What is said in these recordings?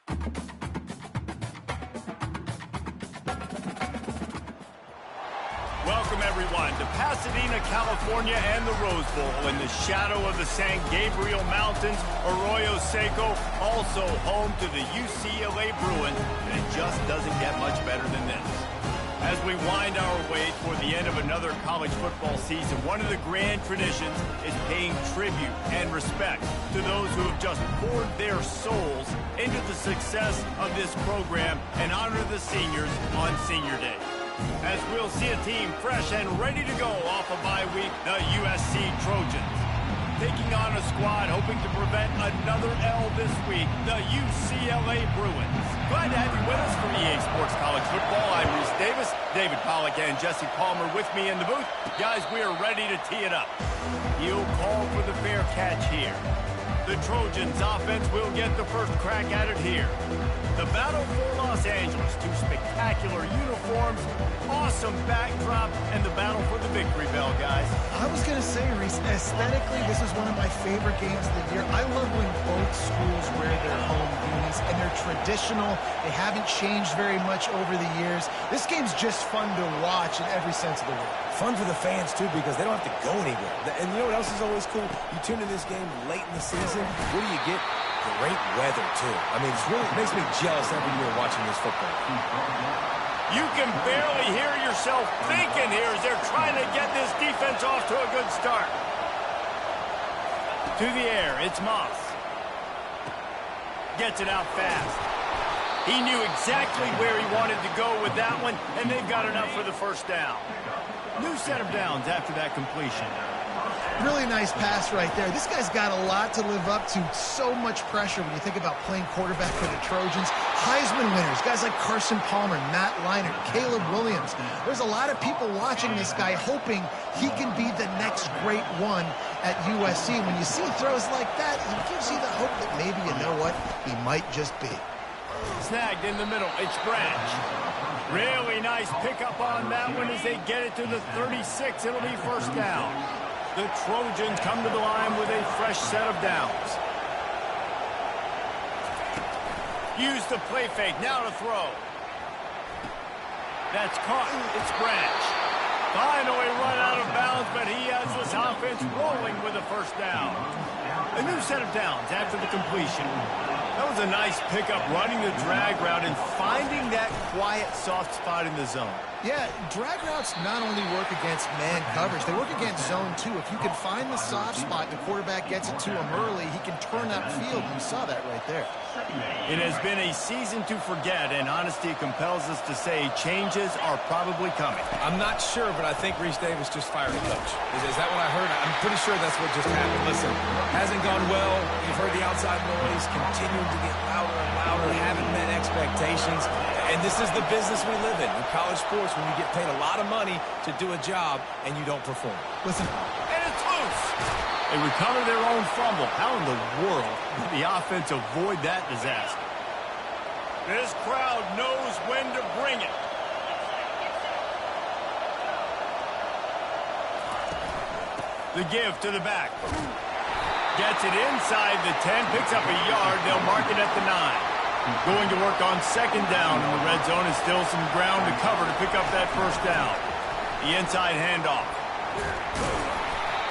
Welcome, everyone, to Pasadena, California, and the Rose Bowl in the shadow of the San Gabriel Mountains. Arroyo Seco, also home to the UCLA Bruins, and it just doesn't get much better than this. As we wind our way toward the end of another college football season, one of the grand traditions is paying tribute and respect to those who have just poured their souls into the success of this program and honor the seniors on Senior Day. As we'll see a team fresh and ready to go off a bye week, the USC Trojans. Taking on a squad hoping to prevent another L this week, the UCLA Bruins. Glad to have you with us for EA Sports College Football. I'm Reese Davis, David Pollack and Jesse Palmer with me in the booth. Guys, we are ready to tee it up. He'll call for the fair catch here. The Trojans offense will get the first crack at it here. The battle for Los Angeles, two spectacular uniforms, awesome backdrop, and the battle for the victory bell, guys. I was going to say, Reese, aesthetically, this is one of my favorite games of the year. I love when both schools wear their home unis, and they're traditional. They haven't changed very much over the years. This game's just fun to watch in every sense of the word. Fun for the fans, too, because they don't have to go anywhere. And you know what else is always cool? You tune in this game late in the season, what do you get? Great weather, too. I mean, it makes me jealous every year watching this football. You can barely hear yourself thinking here as they're trying to get this defense off to a good start. To the air, it's Moss. Gets it out fast. He knew exactly where he wanted to go with that one, and they've got enough for the first down. New set of downs after that completion. Really nice pass right there. This guy's got a lot to live up to. So much pressure when you think about playing quarterback for the Trojans. Heisman winners, guys like Carson Palmer, Matt Leinart, Caleb Williams. There's a lot of people watching this guy hoping he can be the next great one at USC. When you see throws like that, it gives you the hope that maybe, you know what, he might just be. Snagged in the middle. It's Branch. Really nice pickup on that one as they get it to the 36. It'll be first down. The Trojans come to the line with a fresh set of downs. Use the play fake. Now to throw. That's caught. It's Branch. Finally run out of bounds, but he has this offense rolling with a first down. A new set of downs after the completion. That was a nice pickup, running the drag route and finding that quiet, soft spot in the zone. Yeah, drag routes not only work against man coverage, they work against zone too. If you can find the soft spot, the quarterback gets it to him early, he can turn upfield. You saw that right there. It has been a season to forget, and honesty compels us to say changes are probably coming. I'm not sure, but I think Reese Davis just fired a coach. Is that what I heard? I'm pretty sure that's what just happened. Listen, hasn't gone well. You've heard the outside noise, continuing to get louder and louder, haven't met expectations. And this is the business we live in college sports, when you get paid a lot of money to do a job and you don't perform. Listen. And it's loose. They recover their own fumble. How in the world did the offense avoid that disaster? This crowd knows when to bring it. The give to the back. Gets it inside the 10, picks up a yard. They'll mark it at the 9. Going to work on second down in the red zone, and still some ground to cover to pick up that first down. The inside handoff.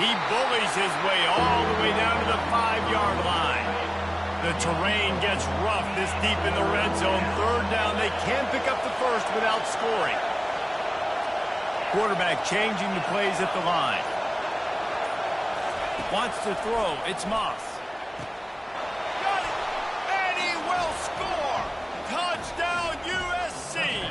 He bullies his way all the way down to the 5-yard line. The terrain gets rough this deep in the red zone. Third down, they can pick up the first without scoring. Quarterback changing the plays at the line. Wants to throw. It's Moss. Got it! And he will score! Touchdown, USC!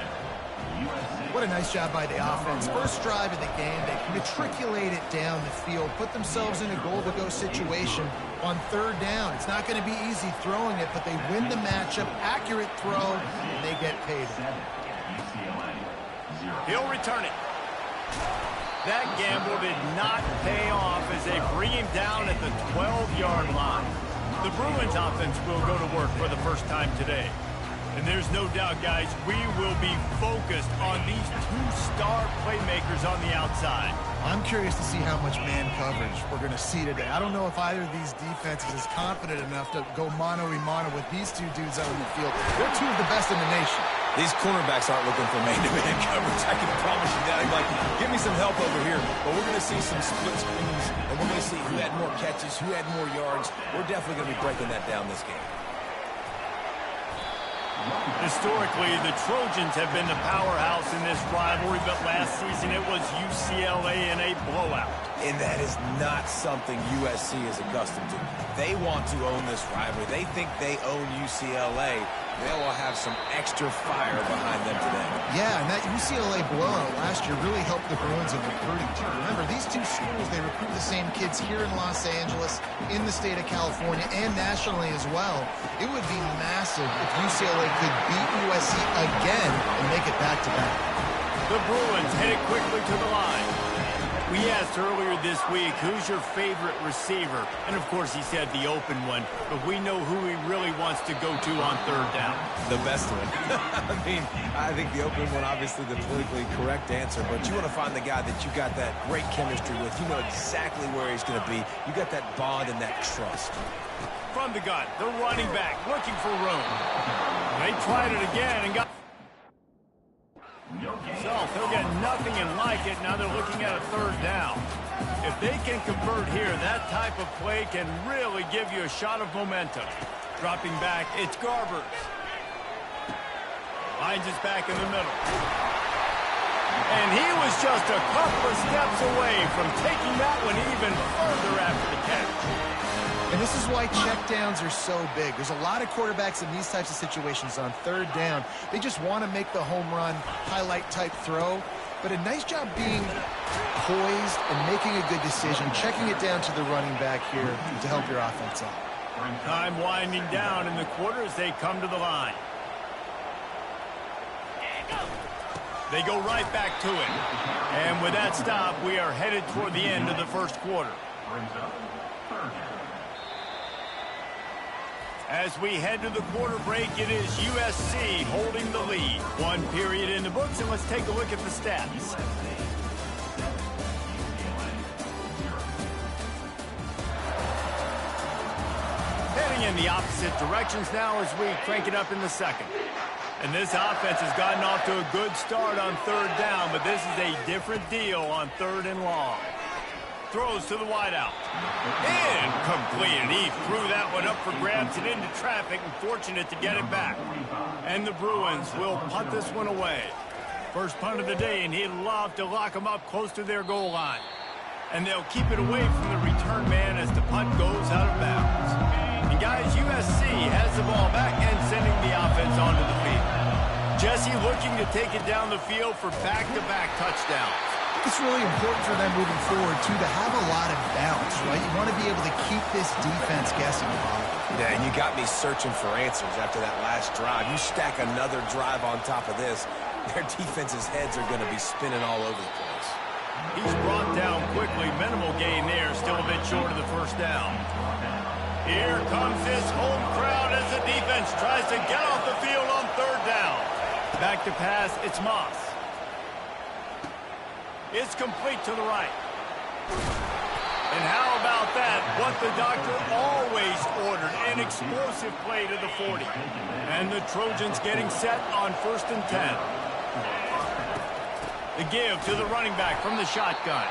What a nice job by the offense. First drive of the game, they matriculate it down the field, put themselves in a goal-to-go situation on third down. It's not going to be easy throwing it, but they win the matchup. Accurate throw, and they get paid. He'll return it. That gamble did not pay off as they bring him down at the 12-yard line. The Bruins offense will go to work for the first time today. And there's no doubt, guys, we will be focused on these two star playmakers on the outside. I'm curious to see how much man coverage we're going to see today. I don't know if either of these defenses is confident enough to go mano-a-mano with these two dudes out in the field. They're two of the best in the nation. These cornerbacks aren't looking for man-to-man coverage. I can promise you that. I'm like, give me some help over here. But we're going to see some split screens, and we're going to see who had more catches, who had more yards. We're definitely going to be breaking that down this game. Historically, the Trojans have been the powerhouse in this rivalry, but last season it was UCLA in a blowout. And that is not something USC is accustomed to. They want to own this rivalry. They think they own UCLA. They will have some extra fire behind them today. Yeah, and that UCLA blowout last year really helped the Bruins in recruiting, too. Remember, these two schools, they recruit the same kids here in Los Angeles, in the state of California, and nationally as well. It would be massive if UCLA could beat USC again and make it back-to-back. The Bruins headed quickly to the line. We asked earlier this week, who's your favorite receiver? And, of course, he said the open one, but we know who he really wants to go to on third down. The best one. I mean, I think the open one, obviously the politically correct answer, but you want to find the guy that you got that great chemistry with. You know exactly where he's going to be. You got that bond and that trust. From the gun, the running back looking for room. They tried it again and got... So they'll get nothing and like it. Now they're looking at a third down. If they can convert here, that type of play can really give you a shot of momentum. Dropping back, it's Garbers. Finds his back in the middle. And he was just a couple of steps away from taking that one even further after the catch. And this is why checkdowns are so big. There's a lot of quarterbacks in these types of situations on third down. They just want to make the home run, highlight-type throw. But a nice job being poised and making a good decision, checking it down to the running back here to help your offense out. Time winding down in the quarter as they come to the line. They go right back to it. And with that stop, we are headed toward the end of the first quarter. As we head to the quarter break, it is USC holding the lead. One period in the books, and let's take a look at the stats. Heading in the opposite directions now as we crank it up in the second. And this offense has gotten off to a good start on third down, but this is a different deal on third and long. Throws to the wideout. Incomplete, and he threw that one up for grabs and into traffic, and fortunate to get it back. And the Bruins will punt this one away. First punt of the day, and he'd love to lock them up close to their goal line. And they'll keep it away from the return man as the punt goes out of bounds. And guys, USC has the ball back and sending the offense onto the field. Jesse looking to take it down the field for back-to-back touchdowns. It's really important for them moving forward, too, to have a lot of bounce, right? You want to be able to keep this defense guessing, Bob. Yeah, and you got me searching for answers after that last drive. You stack another drive on top of this, their defense's heads are going to be spinning all over the place. He's brought down quickly. Minimal gain there, still a bit short of the first down. Here comes this home crowd as the defense tries to get off the field on third down. Back to pass, it's Moss. It's complete to the right. And how about that? What the doctor always ordered, an explosive play to the 40. And the Trojans getting set on 1st and 10. The give to the running back from the shotgun.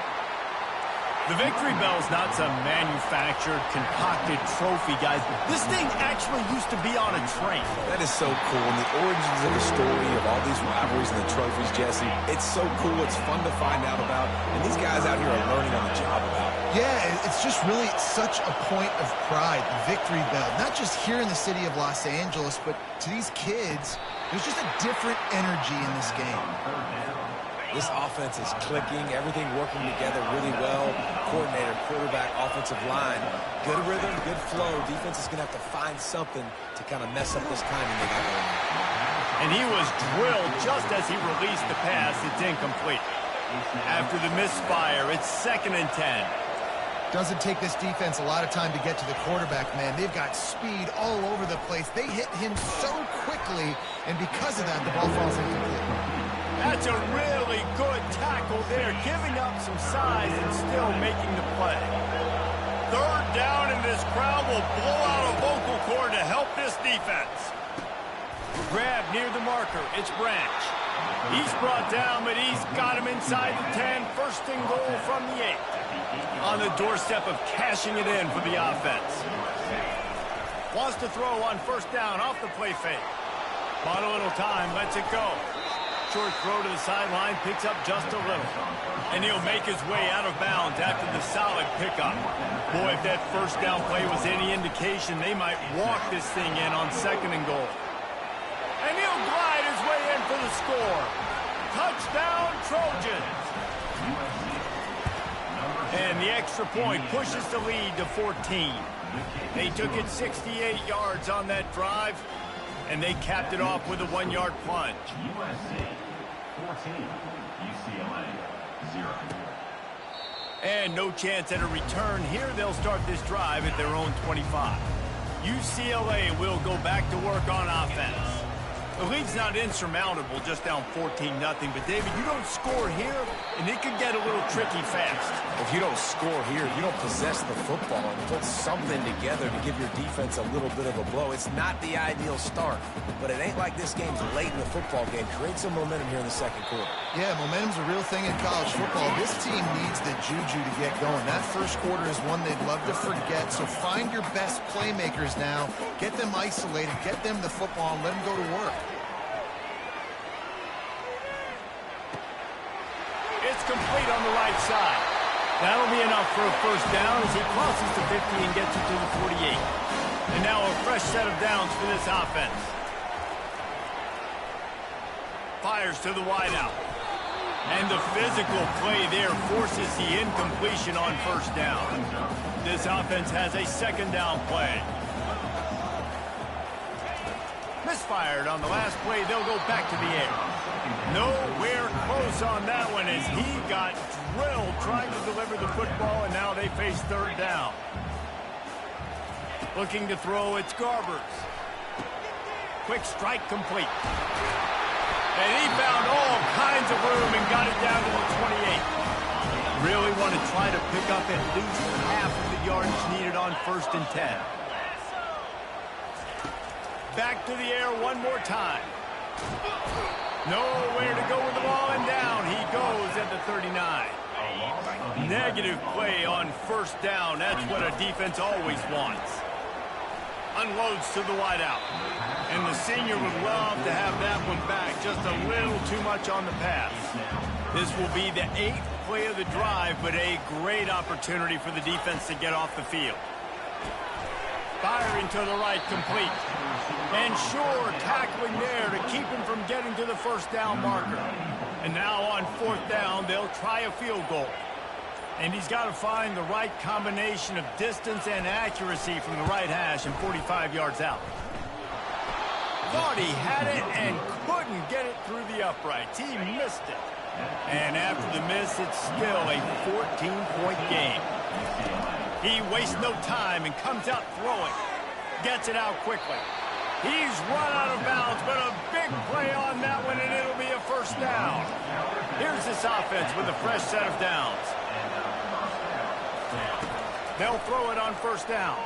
The victory bell's not some manufactured, concocted trophy, guys. This thing actually used to be on a train. That is so cool. And the origins of the story of all these rivalries and the trophies, Jesse, it's so cool. It's fun to find out about. And these guys out here are learning on the job about it. Yeah, it's just really such a point of pride, the victory bell. Not just here in the city of Los Angeles, but to these kids, there's just a different energy in this game. This offense is clicking, everything working together really well. Coordinator, quarterback, offensive line. Good rhythm, good flow. Defense is going to have to find something to kind of mess up this timing they got going on. And he was drilled just as he released the pass. It's incomplete. After the misfire, it's 2nd and 10. Doesn't take this defense a lot of time to get to the quarterback, man. They've got speed all over the place. They hit him so quickly and because of that, the ball falls incomplete. That's a really good tackle there, giving up some size and still making the play. Third down, and this crowd will blow out a vocal cord to help this defense. Grab near the marker. It's Branch. He's brought down, but he's got him inside the 10. First and goal from the 8. On the doorstep of cashing it in for the offense. Wants to throw on first down off the play fake. Bought a little time, lets it go. Short throw to the sideline, picks up just a little. And he'll make his way out of bounds after the solid pickup. Boy, if that first down play was any indication, they might walk this thing in on second and goal. And he'll glide his way in for the score. Touchdown, Trojans. And the extra point pushes the lead to 14. They took it 68 yards on that drive, and they capped it off with a 1-yard plunge. USC 14, UCLA 0. And no chance at a return here. They'll start this drive at their own 25. UCLA will go back to work on offense. The lead's not insurmountable, just down 14-0. But, David, you don't score here, and it could get a little tricky fast. If you don't score here, you don't possess the football and put something together to give your defense a little bit of a blow. It's not the ideal start, but it ain't like this game's late in the football game. Create some momentum here in the second quarter. Yeah, momentum's a real thing in college football. This team needs the juju to get going. That first quarter is one they'd love to forget, so find your best playmakers now. Get them isolated, get them the football, and let them go to work. It's complete on the right side. That'll be enough for a first down as he crosses the 50 and gets it to the 48. And now a fresh set of downs for this offense. Fires to the wideout. And the physical play there forces the incompletion on first down. This offense has a second down play. Misfired on the last play. They'll go back to the air. Nowhere close on that one as he got drilled trying to deliver the football, and now they face third down. Looking to throw, it's Garbers. Quick strike complete. And he found all kinds of room and got it down to the 28. Really want to try to pick up at least half of the yardage needed on first and 10. Back to the air one more time. Nowhere to go with the ball, and down he goes at the 39. Negative play on first down. That's what a defense always wants. Unloads to the wideout. And the senior would love to have that one back. Just a little too much on the pass. This will be the 8th play of the drive, but a great opportunity for the defense to get off the field. Firing to the right, complete. And sure, tackling there to keep him from getting to the first down marker. And now on fourth down, they'll try a field goal. And he's got to find the right combination of distance and accuracy from the right hash and 45 yards out. Thought he had it and couldn't get it through the uprights. He missed it. And after the miss, it's still a 14-point game. He wastes no time and comes out throwing. Gets it out quickly. He's run out of bounds, but a big play on that one, and it'll be a first down. Here's this offense with a fresh set of downs. They'll throw it on first down.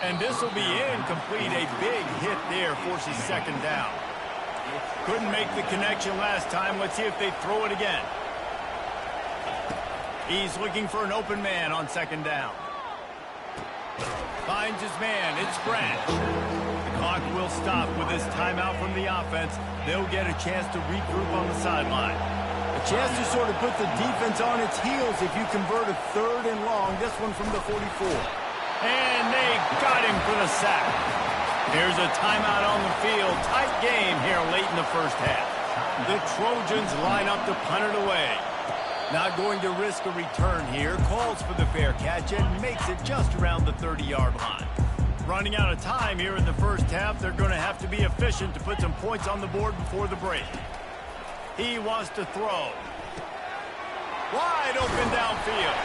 And this will be incomplete. A big hit there forces second down. Couldn't make the connection last time. Let's see if they throw it again. He's looking for an open man on second down. Finds his man. It's Branch. The clock will stop with this timeout from the offense. They'll get a chance to regroup on the sideline. A chance to sort of put the defense on its heels if you convert a third and long. This one from the 44. And they got him for the sack. Here's a timeout on the field. Tight game here late in the first half. The Trojans line up to punt it away. Not going to risk a return here. Calls for the fair catch and makes it just around the 30-yard line. Running out of time here in the first half. They're going to have to be efficient to put some points on the board before the break. He wants to throw. Wide open downfield.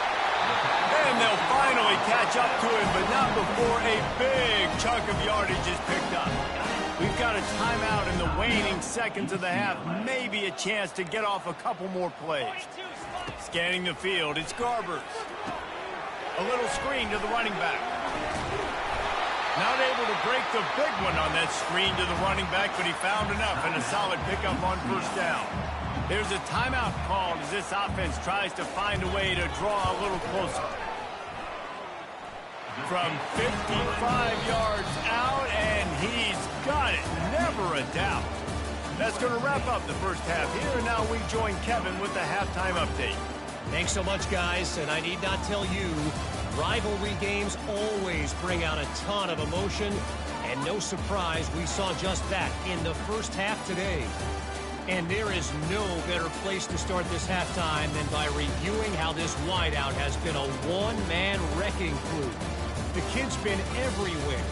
And they'll finally catch up to him, but not before a big chunk of yardage is picked up. We've got a timeout in the waning seconds of the half. Maybe a chance to get off a couple more plays. Scanning the field, it's Garbers. A little screen to the running back. Not able to break the big one on that screen to the running back, but he found enough and a solid pickup on first down. There's a timeout called as this offense tries to find a way to draw a little closer. From 55 yards out, and he's got it. Never a doubt. That's going to wrap up the first half here, and now we join Kevin with the halftime update. Thanks so much, guys, and I need not tell you, rivalry games always bring out a ton of emotion, and no surprise, we saw just that in the first half today. And there is no better place to start this halftime than by reviewing how this wideout has been a one-man wrecking crew. The kid's been everywhere,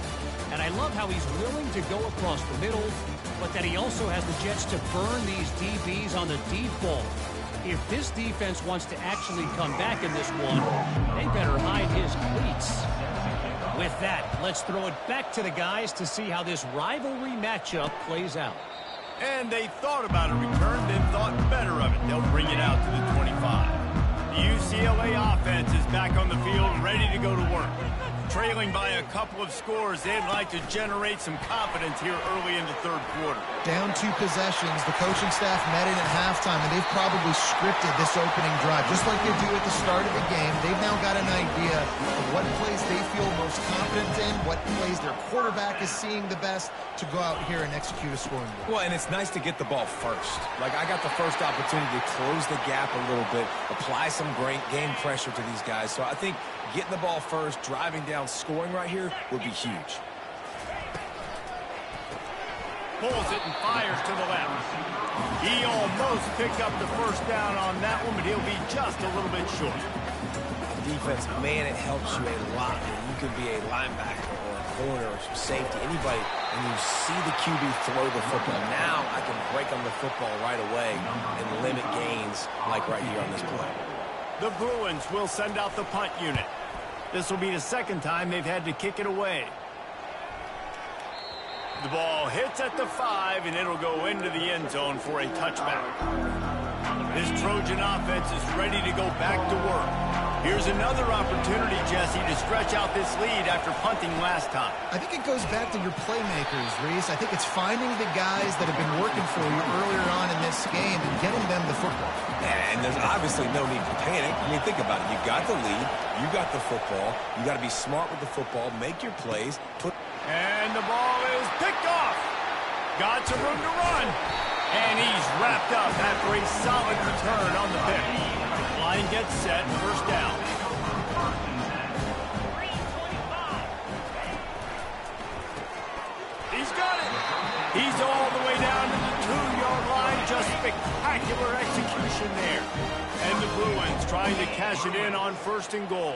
and I love how he's willing to go across the middle, but that he also has the jets to burn these DBs on the deep ball. If this defense wants to actually come back in this one, they better hide his cleats. With that, let's throw it back to the guys to see how this rivalry matchup plays out. And they thought about a return, then thought better of it. They'll bring it out to the 25. The UCLA offense is back on the field, ready to go to work. Trailing by a couple of scores, they'd like to generate some confidence here early in the third quarter. Down 2 possessions, the coaching staff met in at halftime, and they've probably scripted this opening drive. Just like they do at the start of the game, they've now got an idea of what plays they feel most confident in, what plays their quarterback is seeing the best to go out here and execute a scoring goal. Well, and it's nice to get the ball first. Like, I got the first opportunity to close the gap a little bit, apply some great game pressure to these guys. So I think getting the ball first, driving down, scoring right here would be huge. Pulls it and fires to the left. He almost picked up the first down on that one, but he'll be just a little bit short. Defense, man, it helps you a lot. You could be a linebacker or a corner or some safety, anybody, and you see the QB throw the football. Now I can break on the football right away and limit gains like right here on this play. The Bruins will send out the punt unit. This will be the second time they've had to kick it away. The ball hits at the 5, and it'll go into the end zone for a touchback. This Trojan offense is ready to go back to work. Here's another opportunity, Jesse, to stretch out this lead after punting last time. I think it goes back to your playmakers, Reese. I think it's finding the guys that have been working for you earlier on in this game and getting them the football. And there's obviously no need to panic. I mean, think about it. You got the lead. You got the football. You got to be smart with the football. Make your plays. And the ball is picked off. Got some room to run. And he's wrapped up after a solid return on the pick. Line gets set, first down. He's got it. He's all the way down to the 2-yard line. Just spectacular execution there. And the Bruins trying to cash it in on first and goal.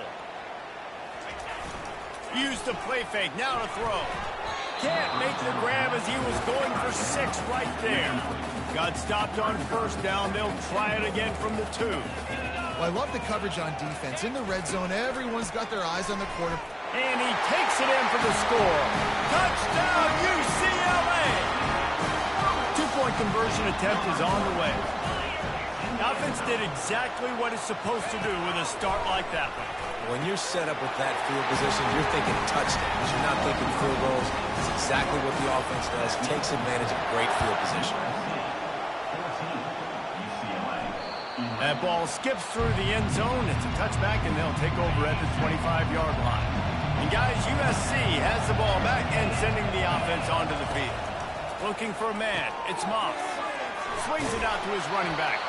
Used the play fake, now to throw. Can't make the grab as he was going for 6 right there. Got stopped on first down. They'll try it again from the 2. Well, I love the coverage on defense. In the red zone, everyone's got their eyes on the quarter. And he takes it in for the score. Touchdown, UCLA! 2-point conversion attempt is on the way. The offense did exactly what it's supposed to do with a start like that one. When you're set up with that field position, you're thinking touchdowns. You're not thinking field goals. It's exactly what the offense does. Takes advantage of great field position. That ball skips through the end zone. It's a touchback, and they'll take over at the 25-yard line. And, guys, USC has the ball back and sending the offense onto the field. Looking for a man. It's Moss. Swings it out to his running back.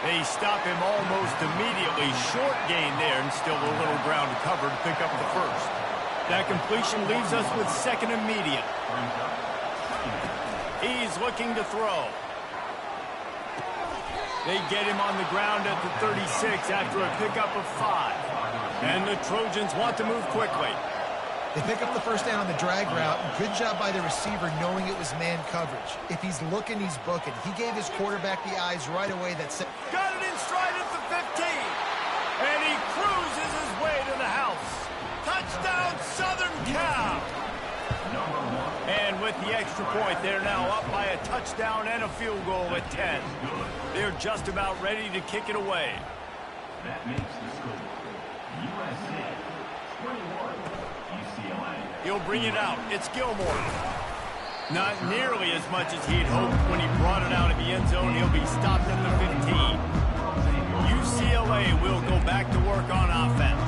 They stop him almost immediately. Short gain there, and still a little ground to cover to pick up the first. That completion leaves us with second and medium. He's looking to throw. They get him on the ground at the 36 after a pickup of 5. And the Trojans want to move quickly. They pick up the first down on the drag route. Good job by the receiver knowing it was man coverage. If he's looking, he's booking. He gave his quarterback the eyes right away. That set. Got it in stride at the 15. And he cruises his way And with the extra point, they're now up by a touchdown and a field goal at 10. They're just about ready to kick it away. That makes the score USA 21, UCLA. He'll bring it out. It's Gilmore. Not nearly as much as he'd hoped when he brought it out of the end zone. He'll be stopped at the 15. UCLA will go back to work on offense.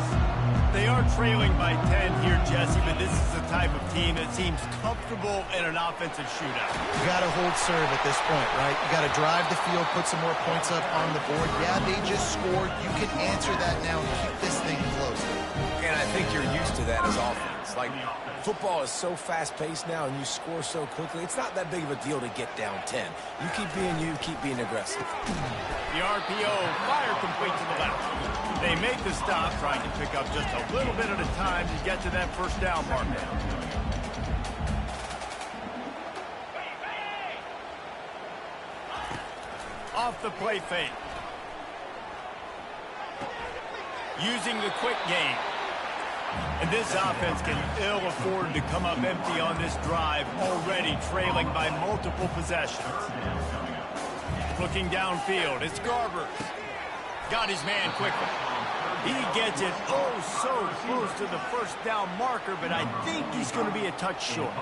They are trailing by 10 here, Jesse, but this is the type of team that seems comfortable in an offensive shootout. You got to hold serve at this point, right? You got to drive the field, put some more points up on the board. Yeah, they just scored. You can answer that now and keep this thing close. And I think you're used to that as offense. Like, football is so fast-paced now, and you score so quickly, it's not that big of a deal to get down 10. You keep being aggressive. The RPO, fire complete to the left. They make the stop, trying to pick up just a little bit at a time to get to that first down marker. Off the play fake. Using the quick game. And this offense can ill afford to come up empty on this drive, already trailing by multiple possessions. Looking downfield, it's Garber. Got his man quickly. He gets it so close to the first down marker, but I think he's going to be a touch short.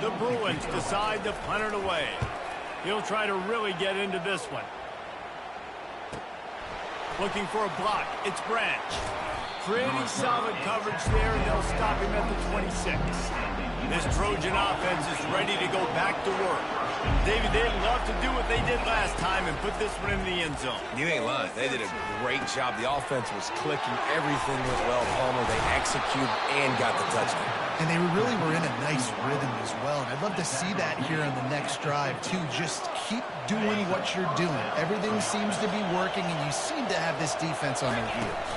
The Bruins decide to punt it away. He'll try to really get into this one. Looking for a block. It's Branch. Pretty solid coverage there, and they'll stop him at the 26. This Trojan offense is ready to go back to work. David, they'd love to do what they did last time and put this one in the end zone. You ain't lying. They did a great job. The offense was clicking. Everything went well. Palmer, they executed and got the touchdown. And they really were in a nice rhythm as well. And I'd love to see that here on the next drive, too. Just keep doing what you're doing. Everything seems to be working, and you seem to have this defense on their heels.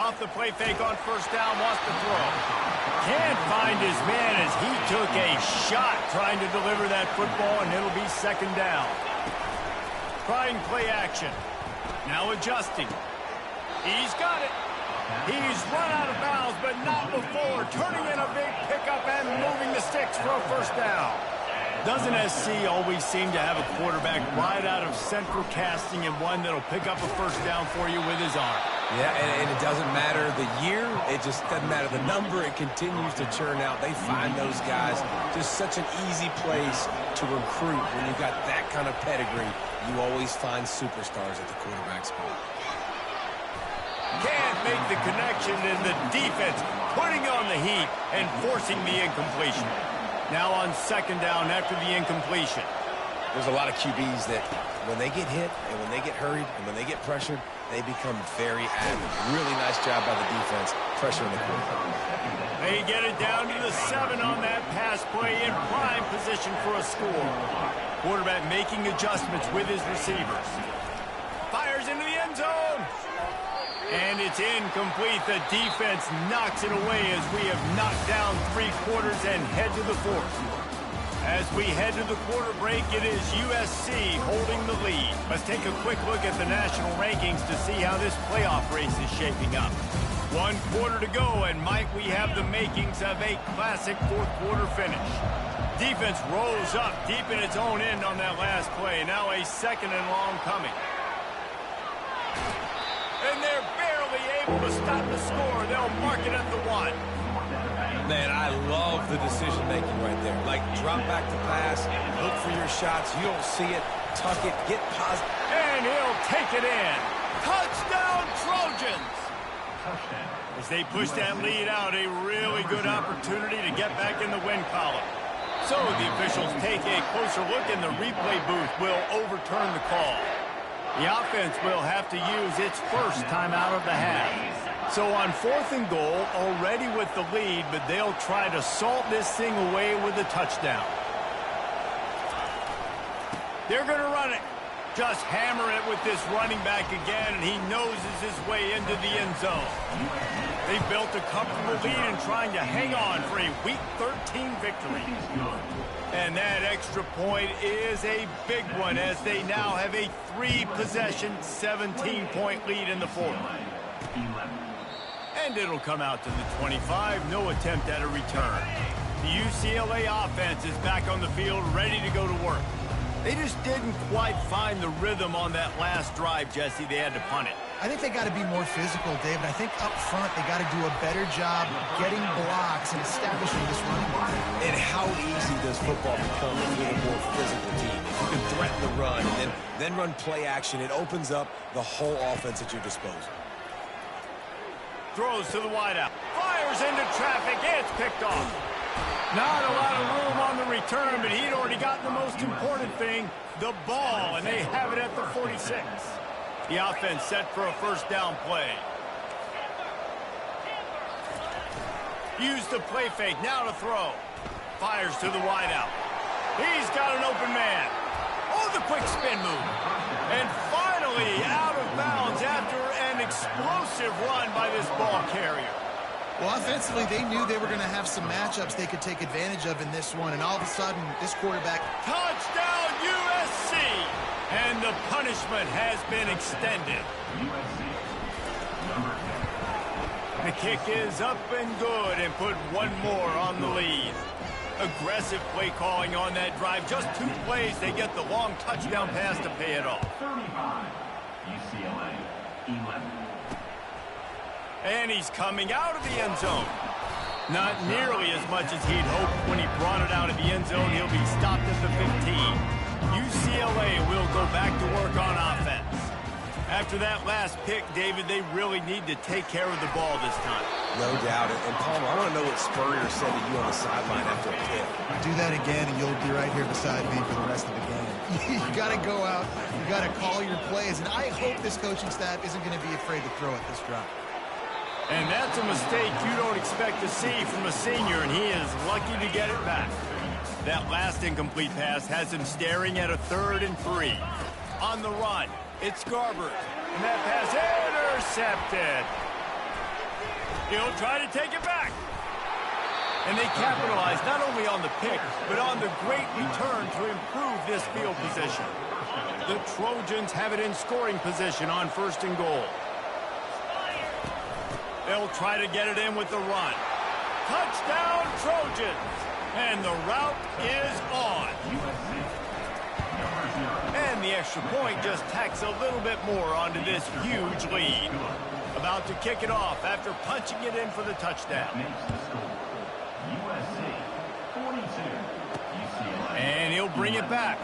Off the play fake on first down, wants to throw. Can't find his man as he took a shot trying to deliver that football, and it'll be second down. Trying play action. Now adjusting. He's got it. He's run out of bounds, but not before. Turning in a big pickup and moving the sticks for a first down. Doesn't SC always seem to have a quarterback right out of central casting and one that'll pick up a first down for you with his arm? Yeah, and it doesn't matter the year. It just doesn't matter the number. It continues to churn out. They find those guys. Just such an easy place to recruit. When you've got that kind of pedigree, you always find superstars at the quarterback spot. Can't make the connection, and the defense putting on the heat and forcing the incompletion. Now on second down after the incompletion. There's a lot of QBs that when they get hit and when they get hurried and when they get pressured, they become very active. Really nice job by the defense, pressuring the quarterback. They get it down to the 7 on that pass play in prime position for a score. Quarterback making adjustments with his receivers. Fires into the end zone. And it's incomplete. The defense knocks it away as we have knocked down 3 quarters and head to the 4th. As we head to the quarter break, it is USC holding the lead. Let's take a quick look at the national rankings to see how this playoff race is shaping up. 1 quarter to go, and might we have the makings of a classic 4th quarter finish. Defense rolls up deep in its own end on that last play. Now a second and long coming. And they're barely able to stop the score. They'll mark it at the 1. Man, I love the decision-making right there. Like, drop back to pass, look for your shots. You don't see it, tuck it, get positive. And he'll take it in. Touchdown, Trojans! As they push that lead out, a really good opportunity to get back in the win column. So the officials take a closer look, and the replay booth will overturn the call. The offense will have to use its first timeout of the half. So on 4th and goal, already with the lead, but they'll try to salt this thing away with a touchdown. They're going to run it. Just hammer it with this running back again, and he noses his way into the end zone. They built a comfortable lead and trying to hang on for a Week 13 victory. And that extra point is a big one as they now have a 3-possession, 17-point lead in the 4th. And it'll come out to the 25. No attempt at a return. The UCLA offense is back on the field, ready to go to work. They just didn't quite find the rhythm on that last drive, Jesse. They had to punt it. I think they got to be more physical, David. I think up front they got to do a better job getting blocks and establishing this running game. And how easy does football become with a more physical team? If you can threaten the run and then run play action, it opens up the whole offense at your disposal. Throws to the wideout. Fires into traffic. It's picked off. Not a lot of room on the return, but he'd already gotten the most important thing, the ball, and they have it at the 46. The offense set for a first down play. Use the play fake, now to throw. Fires to the wideout. He's got an open man. Oh, the quick spin move. And finally out of bounds after an explosive run by this ball carrier. Well, offensively, they knew they were going to have some matchups they could take advantage of in this one, and all of a sudden, this quarterback... Touchdown, USC! And the punishment has been extended. USC, number 10. The kick is up and good, and put one more on the lead. Aggressive play calling on that drive. Just 2 plays, they get the long touchdown pass to pay it off. 35, UCLA, 11. And he's coming out of the end zone. Not nearly as much as he'd hoped when he brought it out of the end zone. He'll be stopped at the 15. UCLA will go back to work on offense. After that last pick, David, they really need to take care of the ball this time. No doubt. And Palmer, I want to know what Spurrier said to you on the sideline after a pick. Do that again, and you'll be right here beside me for the rest of the game. You got to go out. You got to call your plays. And I hope this coaching staff isn't going to be afraid to throw at this drop. And that's a mistake you don't expect to see from a senior, and he is lucky to get it back. That last incomplete pass has him staring at a 3rd and 3. On the run, it's Garber, and that pass intercepted. He'll try to take it back. And they capitalize not only on the pick, but on the great return to improve this field position. The Trojans have it in scoring position on 1st and goal. They'll try to get it in with the run. Touchdown, Trojans! And the route is on. And the extra point just tacks a little bit more onto this huge lead. About to kick it off after punching it in for the touchdown. And he'll bring it back.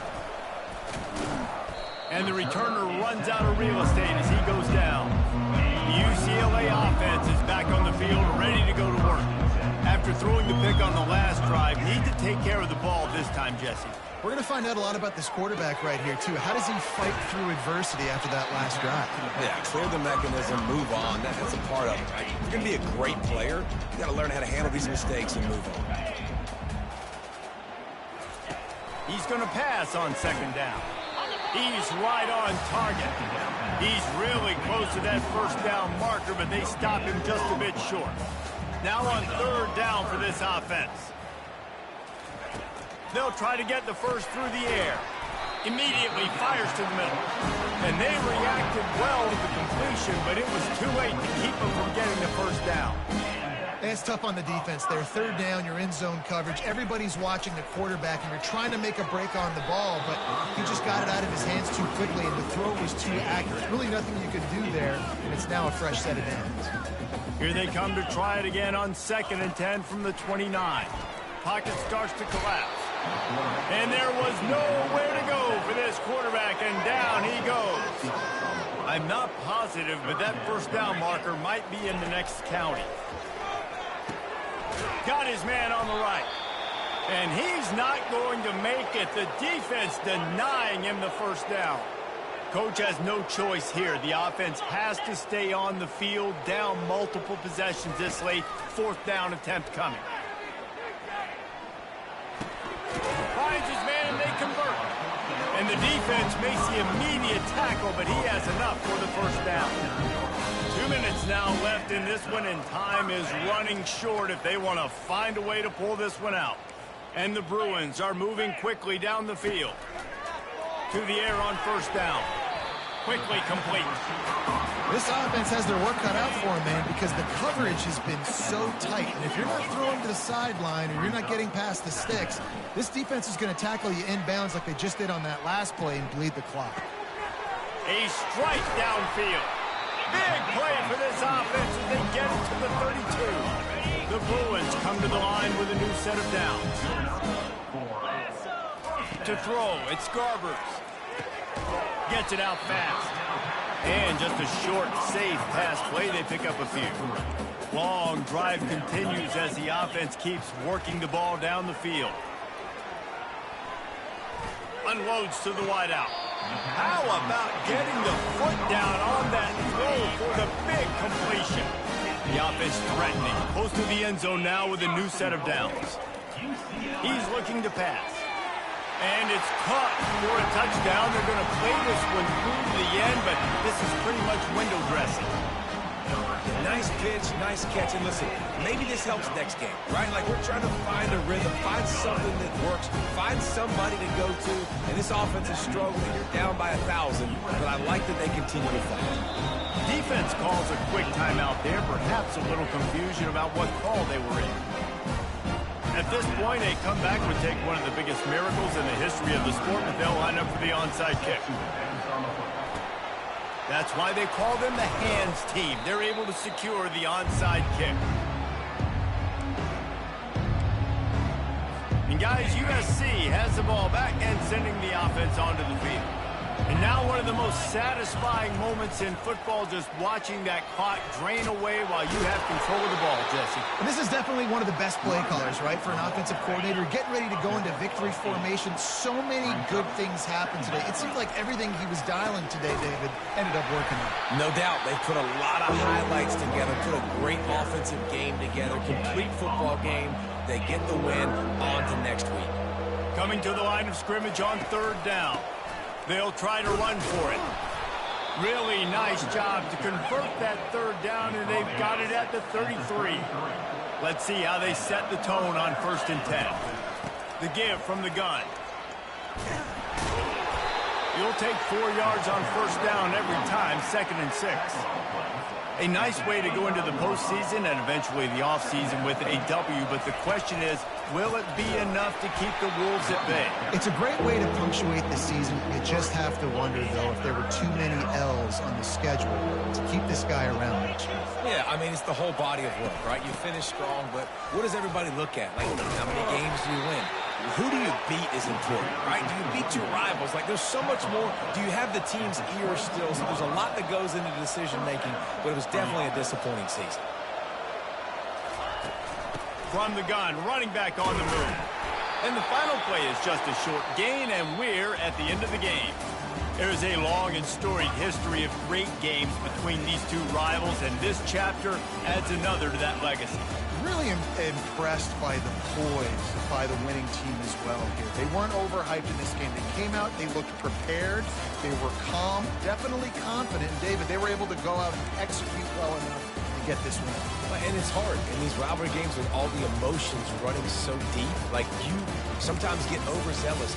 And the returner runs out of real estate as he goes down. The UCLA offense is back on the field, ready to go to work. After throwing the pick on the last drive, need to take care of the ball this time, Jesse. We're going to find out a lot about this quarterback right here, too. How does he fight through adversity after that last drive? Yeah, clear the mechanism, move on. That's a part of it, right? If you're going to be a great player, you got to learn how to handle these mistakes and move on. He's going to pass on 2nd down. He's right on target. He's really close to that 1st down marker, but they stop him just a bit short. Now on 3rd down for this offense. They'll try to get the first through the air. Immediately fires to the middle. And they reacted well to the completion, but it was too late to keep them from getting the 1st down. And it's tough on the defense there. 3rd down, you're in zone coverage. Everybody's watching the quarterback, and you're trying to make a break on the ball, but he just got it out of his hands too quickly, and the throw was too accurate. Really nothing you could do there, and it's now a fresh set of downs. Here they come to try it again on 2nd and 10 from the 29. Pocket starts to collapse. And there was nowhere to go for this quarterback, and down he goes. I'm not positive, but that 1st down marker might be in the next county. Got his man on the right. And he's not going to make it. The defense denying him the 1st down. Coach has no choice here. The offense has to stay on the field, down multiple possessions this late. 4th down attempt coming. Finds his man and they convert. And the defense makes the immediate tackle, but he has enough for the 1st down. 2 minutes now left in this one, and time is running short if they want to find a way to pull this one out. And the Bruins are moving quickly down the field. To the air on 1st down. quickly complete. This offense has their work cut out for them, man, because the coverage has been so tight. And if you're not throwing to the sideline or you're not getting past the sticks, this defense is going to tackle you inbounds like they just did on that last play and bleed the clock. A strike downfield. Big play for this offense as they get it to the 32. The Bruins come to the line with a new set of downs. To throw, it's Garbers. Gets it out fast. And just a short, safe pass play, they pick up a few. Long drive continues as the offense keeps working the ball down the field. Unloads to the wideout. How about getting the foot down on that throw for the big completion? The offense threatening, close to the end zone now with a new set of downs. He's looking to pass. And it's caught for a touchdown. They're going to play this one through to the end, but this is pretty much window dressing. Nice pitch, nice catch. And listen, maybe this helps next game, right? Like we're trying to find a rhythm, find something that works, find somebody to go to. And this offense is struggling. You're down by 1,000, but I like that they continue to fight. Defense calls a quick timeout there, perhaps a little confusion about what call they were in. At this point, a comeback would take one of the biggest miracles in the history of the sport, but they'll line up for the onside kick. That's why they call them the hands team. They're able to secure the onside kick. And guys, USC has the ball back and sending the offense onto the field. And now one of the most satisfying moments in football, just watching that clock drain away while you have control of the ball, Jesse. And this is definitely one of the best play callers, right, for an offensive coordinator. Getting ready to go into victory formation. So many good things happened today. It seemed like everything he was dialing today, David, ended up working out. No doubt. They put a lot of highlights together, put a great offensive game together, complete football game. They get the win. On to next week. Coming to the line of scrimmage on third down. They'll try to run for it. Really nice job to convert that third down, and they've got it at the 33. Let's see how they set the tone on 1st and 10. The give from the gun. You'll take 4 yards on 1st down every time, 2nd and 6. A nice way to go into the postseason and eventually the offseason with a W, but the question is, will it be enough to keep the Wolves at bay? It's a great way to punctuate the season. You just have to wonder, though, if there were too many L's on the schedule to keep this guy around next year. Yeah, I mean, it's the whole body of work, right? You finish strong, but what does everybody look at? Like, how many games do you win? Who do you beat is important, right? Do you beat your rivals? Like, there's so much more. Do you have the team's ear still? So there's a lot that goes into decision-making, but it was definitely a disappointing season. From the gun, running back on the move. And the final play is just a short gain, and we're at the end of the game. There is a long and storied history of great games between these two rivals, and this chapter adds another to that legacy. Really impressed by the poise by the winning team as well here. They weren't overhyped in this game. They came out, they looked prepared, they were calm, definitely confident. And David, they were able to go out and execute well enough to get this win. And it's hard in these rivalry games with all the emotions running so deep. Like, you sometimes get overzealous.